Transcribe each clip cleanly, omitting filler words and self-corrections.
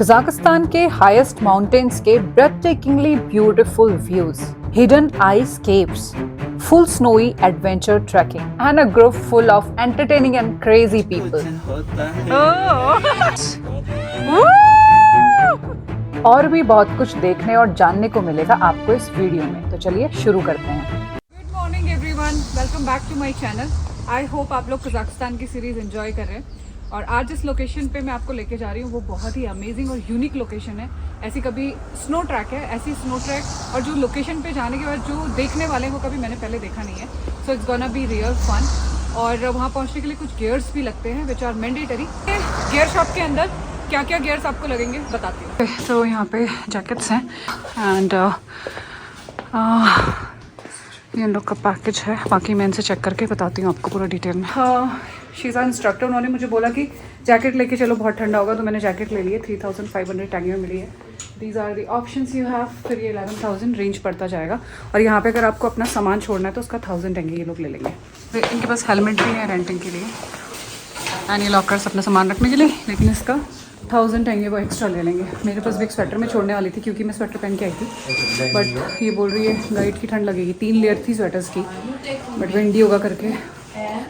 Kazakhstan के highest mountains के breathtakingly beautiful views, hidden ice caves, full snowy adventure trekking, and a group full of entertaining and crazy people. और भी बहुत कुछ देखने और जानने को मिलेगा आपको इस वीडियो में, तो चलिए शुरू करते हैं। Good morning everyone, welcome back to my channel. I hope आप लोग कजाकिस्तान की सीरीज़ एंजॉय कर रहे हैं। और आज जिस लोकेशन पे मैं आपको लेके जा रही हूँ वो बहुत ही अमेजिंग और यूनिक लोकेशन है। ऐसी कभी स्नो ट्रैक है, ऐसी स्नो ट्रैक और जो लोकेशन पे जाने के बाद जो देखने वाले हैं वो कभी मैंने पहले देखा नहीं है। So it's gonna be real fun. और वहाँ पहुँचने के लिए कुछ गियर्स भी लगते हैं which are mandatory. Gear shop के अंदर क्या क्या गियर्स आपको लगेंगे बताती हूँ। तो यहाँ पे जैकेट्स हैं एंड ये इन लोग का पैकेज है। बाकी मैं इनसे चेक करके बताती हूँ आपको पूरा डिटेल में। शीज़ा इंस्ट्रक्टर, उन्होंने मुझे बोला कि जैकेट लेके चलो, बहुत ठंडा होगा, तो मैंने जैकेट ले ली है। 3500 टैंगे में मिली है। These are the options you have. फिर ये 11,000 रेंज पड़ता जाएगा। और यहाँ पे अगर आपको अपना सामान छोड़ना है तो उसका 1000 टैंगे ये लोग ले लेंगे। इनके पास हेलमेट भी है रेंटिंग के लिए एंड ये लॉकर्स अपना सामान रखने के लिए, लेकिन इसका 1000 टैंगे वो एक्स्ट्रा ले लेंगे। मेरे पास भी एक स्वेटर में छोड़ने वाली थी क्योंकि मैं स्वेटर पहन के आई थी, बट ये बोल रही है गाइड की ठंड लगेगी। 3 लेयर थी स्वेटर्स की, बट विंडी होगा करके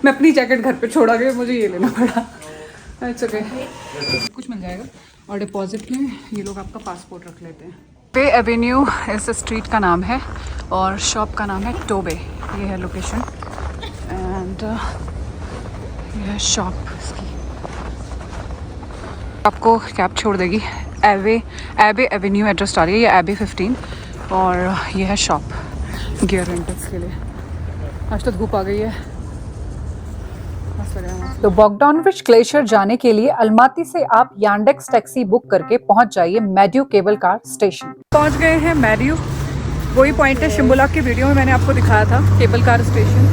मैं अपनी जैकेट घर पे छोड़ा गया, मुझे ये लेना पड़ा। इट्स ओके, कुछ मिल जाएगा। और डिपॉजिट में ये लोग आपका पासपोर्ट रख लेते हैं। पे एवेन्यू इस स्ट्रीट का नाम है और शॉप का नाम है टोबे। ये है लोकेशन एंड ये है शॉप इसकी। आपको कैब छोड़ देगी। एबे एवेन्यू एड्रेस डालिए, ये एबे 15 और ये है शॉप गियर रेंटल्स के लिए। आज तो धूप आ गई है। तो बॉगडानोविच ग्लेशियर जाने के लिए अलमाती से आप यांडेक्स टैक्सी बुक करके पहुंच जाइए मैड्यू केबल कार स्टेशन। पहुंच गए हैं मैड्यू। वही पॉइंट है शिम्बुलाक की वीडियो में मैंने आपको दिखाया था, केबल कार स्टेशन।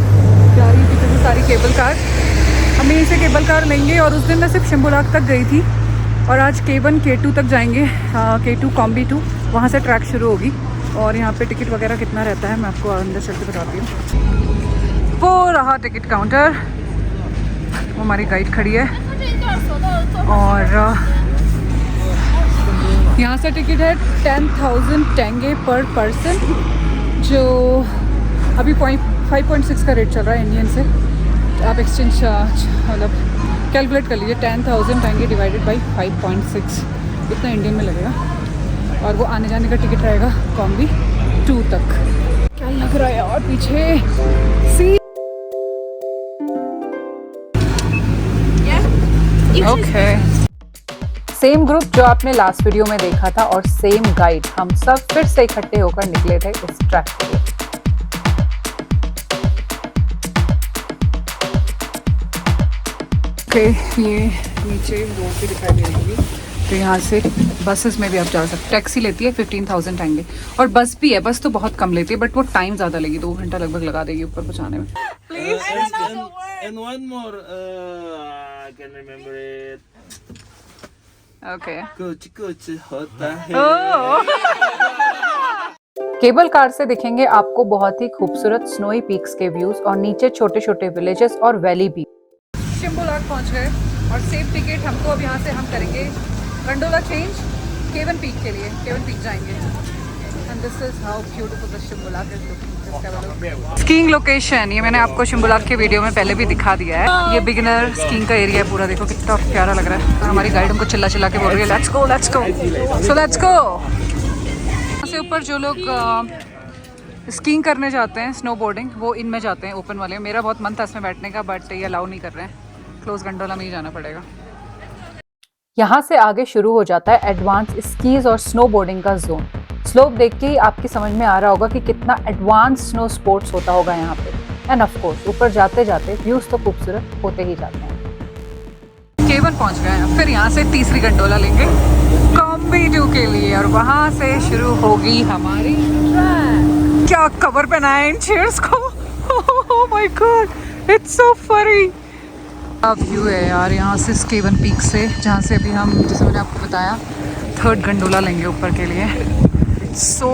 जा रही थी कितनी सारी केबल कार। हम यहीं से केबल कार लेंगे। और उस दिन मैं सिर्फ शिम्बुलाक तक गई थी और आज K1 K2 तक जाएंगे। K2 कॉम्बी 2 वहाँ से ट्रैक शुरू होगी। और यहाँ पे टिकट वगैरह कितना रहता है मैं आपको अंदर चल के बताती हूँ। वो रहा टिकट काउंटर, वो हमारी गाइड खड़ी है। और यहाँ से टिकट है 10,000 टैंगे पर पर्सन, जो अभी 5.6 का रेट चल रहा है इंडियन से। आप एक्सचेंज मतलब कैलकुलेट कर लीजिए, 10,000 टैंगे डिवाइडेड बाई 5.6 इतना इंडियन में लगेगा। और वो आने जाने का टिकट रहेगा कॉम्बी 2 तक। क्या लग रहा है यार पीछे सी। ओके, सेम ग्रुप जो आपने लास्ट वीडियो में देखा था और सेम गाइड, हम सब फिर से इकट्ठे होकर निकले थे इस ट्रैक के लिए। ओके, ये नीचे रोड पे दिखाई दे रही है। तो यहाँ से बसेस में भी आप जा सकते हैं। टैक्सी लेती है 15,000 टैंगे और बस भी है। बस तो बहुत कम लेती है बट वो टाइम ज़्यादा लेगी, 2 घंटा लगभग लगा देगी ऊपर पहुँचाने में। And one more, I can remember it. Okay. कुछ होता है। केबल कार से दिखेंगे आपको बहुत ही खूबसूरत स्नोई पीक्स के व्यूज और नीचे छोटे छोटे विलेजेस और वैली भी। शिम्बुलाक पहुंच गए और सेफ टिकट हमको अब यहाँ से हम करेंगे गंडोला चेंज K1 पीक के लिए। K1 पीक जाएंगे and this is how beautiful the Shymbulak is looking. Skiing location ये मैंने आपको शिम्बुलाक के वीडियो में पहले भी दिखा दिया है। ये बिगिनर स्कीइंग का एरिया है पूरा। देखो कितना प्यारा लग रहा है। और हमारी गाइड हमको चिल्ला चिल्ला के बोल रही है let's go let's go, so let's go. यहाँ से ऊपर जो लोग स्कीइंग करने जाते हैं, स्नो बोर्डिंग, वो इनमें जाते हैं ओपन वाले। मेरा बहुत मन था इसमें बैठने का बट ये अलाउ नहीं कर रहे हैं। क्लोज गंडोला में ही जाना पड़ेगा। यहाँ से आगे शुरू हो जाता है एडवांस स्कीज और स्नो बोर्डिंग का जोन। स्लोप देख के ही आपकी समझ में आ रहा होगा कि कितना एडवांस स्नो स्पोर्ट्स होता होगा यहाँ पे। एंड ऑफ कोर्स ऊपर जाते जाते व्यूज तो खूबसूरत होते ही जाते हैं। K1 पहुंच गए हैं। फिर यहाँ से तीसरी गंडोला लेंगे कॉम्बी 2 के लिए और वहाँ से शुरू होगी हमारी ट्रैक। क्या कवर पहना है इन चेयर्स को। Oh my God, it's so funny. अब व्यू है यार यहाँ से K1 पीक से, जहाँ से अभी हम, जैसे मैंने आपको बताया, 3rd गंडोला लेंगे ऊपर के लिए। So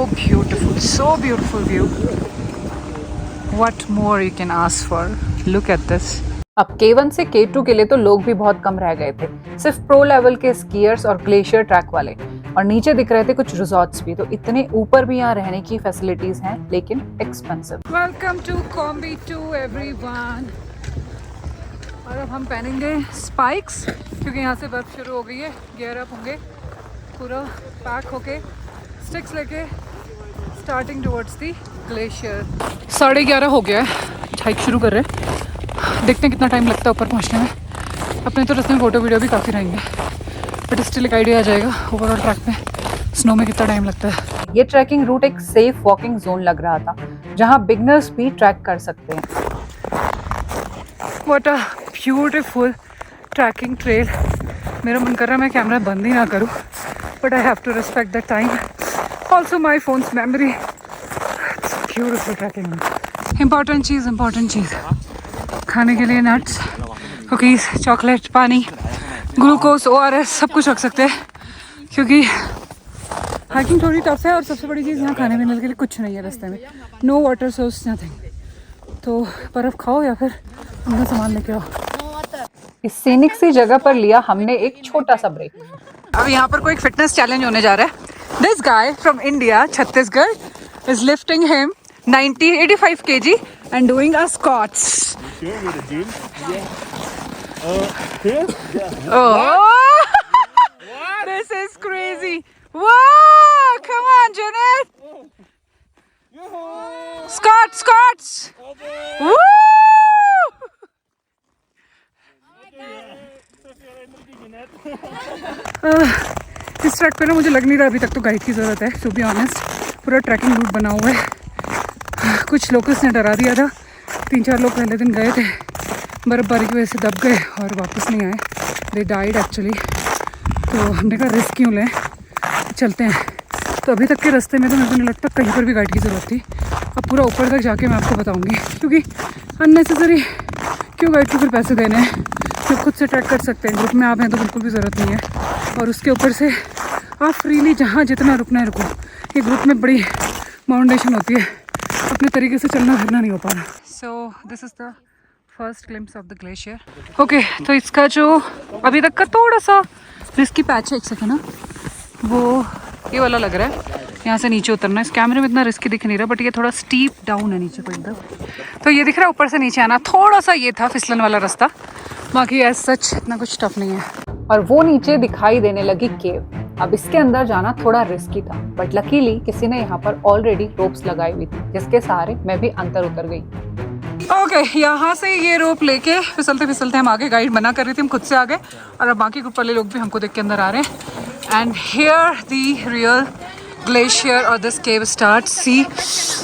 beautiful view. What more you can ask for? Look at this. अब K1 से K2 के लिए तो लोग भी बहुत कम रह गए थे, सिर्फ प्रो लेवल के स्कीयर्स और ग्लेशियर ट्रैक वाले, और नीचे दिख रहे थे कुछ रिजॉर्ट्स भी। तो इतने ऊपर भी यहाँ रहने की फैसिलिटीज हैं, लेकिन expensive. Welcome to combi 2 everyone. और अब हम पहनेंगे स्पाइक्स क्योंकि यहाँ से बर्फ शुरू हो गई है। गियर अप होंगे, पूरा पैक होके, स्टिक्स लेके स्टार्टिंग टुवर्ड्स दी ग्लेशियर। 11:30 हो गया है, हाइक शुरू कर रहे हैं। देखते हैं कितना टाइम लगता है ऊपर पहुँचने में। अपने तो रास्ते में फोटो वीडियो भी काफ़ी रहेंगे, बट स्टिल एक आइडिया आ जाएगा ओवरऑल ट्रैक में स्नो में कितना टाइम लगता है। ये ट्रैकिंग रूट एक सेफ वॉकिंग जोन लग रहा था, जहाँ बिगनर्स भी ट्रैक कर सकते हैं। What a beautiful trekking trail. मेरा मन कर रहा है मैं कैमरा बंद ही ना करूं, but I have to respect the time, also my phone's memory. Beautiful trekking. Important चीज़ खाने के लिए नट्स, कुकीज़, चॉकलेट, पानी, ग्लूकोज, ORS सब कुछ रख सकते हैं क्योंकि हाइकिंग थोड़ी टफ है। और सबसे बड़ी चीज़ यहाँ खाने पीने के लिए कुछ नहीं है रास्ते में, नो वाटर सोर्स, नथिंग। तो बर्फ़ खाओ या फिर अपना सामान लेके आओ। इस सीनिक सी जगह पर लिया हमने एक छोटा सा ब्रेक। अब यहाँ पर कोई फिटनेस चैलेंज होने जा रहा है। This guy from India, Chhattisgarh, is lifting him 85 kg and doing a squats. Oh, this is crazy. Wow, come on, Janet. Squats. Woo! इस ट्रैक पे ना मुझे लग नहीं रहा अभी तक तो गाइड की ज़रूरत है, टू बी ऑनेस्ट। पूरा ट्रैकिंग रूट बना हुआ है। कुछ लोकल्स ने डरा दिया था, 3-4 लोग पहले दिन गए थे, बर्फ़बारी की वजह से दब गए और वापस नहीं आए, दे डाइड एक्चुअली। तो हमने कहा रिस्क क्यों लें, चलते हैं। तो अभी तक के रास्ते में तो मेरे को नहीं लगता कहीं पर भी गाइड की ज़रूरत थी। अब पूरा ऊपर तक जाके मैं आपको बताऊँगी, क्योंकि अननेसेसरी क्यों गाइड को फिर पैसे देने हैं जब खुद से ट्रैक कर सकते हैं। ग्रुप में आप हैं तो बिल्कुल भी ज़रूरत नहीं है। और उसके ऊपर से आप फ्रीली जहाँ जितना रुकना है रुको। ये ग्रुप में बड़ी माउंटेशन होती है, अपने तरीके से चलना फिरना नहीं हो पा रहा। So this is the first glimpse of the glacier. Okay, तो इसका जो अभी तक का थोड़ा सा रिस्की पैच है, एक सेकेंड ना, वो ये वाला लग रहा है। यहाँ से नीचे उतरना, इस कैमरे में इतना रिस्की दिख नहीं रहा, बट ये थोड़ा स्टीप डाउन है नीचे को एकदम। तो ये दिख रहा है ऊपर से नीचे आना, थोड़ा सा ये था फिसलन वाला रास्ता, बाकी एज सच इतना कुछ टफ नहीं है। और वो नीचे दिखाई देने लगी केव। अब इसके अंदर जाना थोड़ा रिस्की था, बट लकीली किसी ने यहाँ पर ऑलरेडी रोप्स लगाई हुई थी, जिसके सहारे मैं भी अंदर उतर गई। ओके, यहाँ से ये रोप लेके फिसलते फिसलते हम आगे, गाइड मना कर रही थी, हम खुद से आ गए। और अब बाकी ग्रुप वाले लोग भी हमको देख के अंदर आ रहे हैं। And here the real glacier और this cave start. See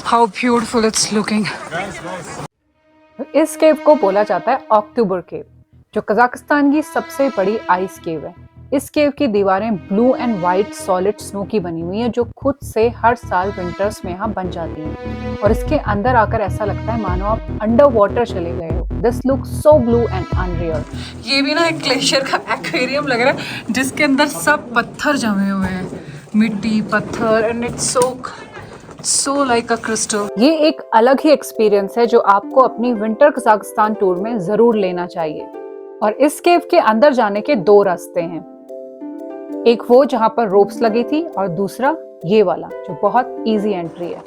how beautiful it's looking. इस केव को बोला जाता है अक्टूबर केव, जो कजाकिस्तान की सबसे बड़ी आइस केव है। इस केव की दीवारें blue and white solid snow की बनी हुई है, जो खुद से हर साल विंटर्स में यहाँ बन जाती हैं। और इसके अंदर आकर ऐसा लगता है मानो आप अंडर वाटर चले गए हो। This look so blue and unreal. ये भी ना एक ग्लेशियर का एक्वेरियम लग रहा है, जिसके अंदर सब पत्थर जमे हुए हैं, मिट्टी, पत्थर, and it's so like a crystal. ये एक अलग ही एक्सपीरियंस है जो आपको अपनी विंटर कजाकिस्तान टूर में जरूर लेना चाहिए। और इस केव के अंदर जाने के 2 रास्ते हैं, एक वो जहाँ पर रोप्स लगी थी और दूसरा ये वाला जो बहुत इजी एंट्री है।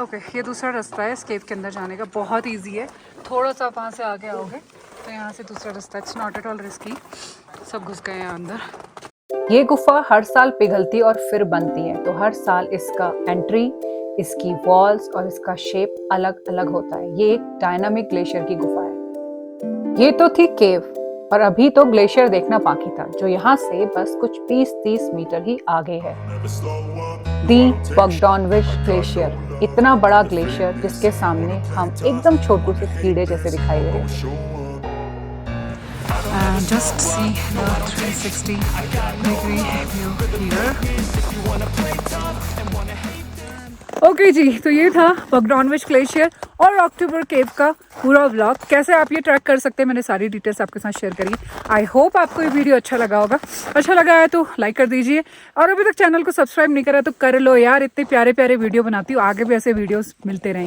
ओके, ये दूसरा रास्ता है इस केव के अंदर जाने का, बहुत इजी है। थोड़ा सा वहाँ से आगे आओगे तो यहाँ से दूसरा रास्ता, it's not at all risky. सब घुस गए हैं अंदर। ये गुफा हर साल पिघलती और फिर बनती है, तो हर साल इसका एंट्री, इसकी वॉल्स और इसका शेप अलग अलग होता है। ये एक डायनामिक ग्लेशियर की गुफा है। ये तो थी केव, और अभी तो ग्लेशियर देखना बाकी था, जो यहाँ से बस कुछ 20-30 मीटर ही आगे है। दी बॉगडानविच ग्लेशियर, इतना बड़ा ग्लेशियर जिसके सामने हम एकदम छोटू से कीड़े जैसे दिखाई दे रहे हैं। Just see the 360-degree view here. Okay जी, तो ये था बॉगडानविच ग्लेशियर और अक्टूबर केव का पूरा व्लॉग। कैसे आप ये ट्रैक कर सकते हैं, मैंने सारी डिटेल्स आपके साथ शेयर करी। आई होप आपको ये वीडियो अच्छा लगा होगा। अच्छा लगा है तो लाइक कर दीजिए, और अभी तक चैनल को सब्सक्राइब नहीं करा तो कर लो यार, इतने प्यारे प्यारे वीडियो बनाती हूँ, आगे भी ऐसे वीडियोस मिलते रहेंगे।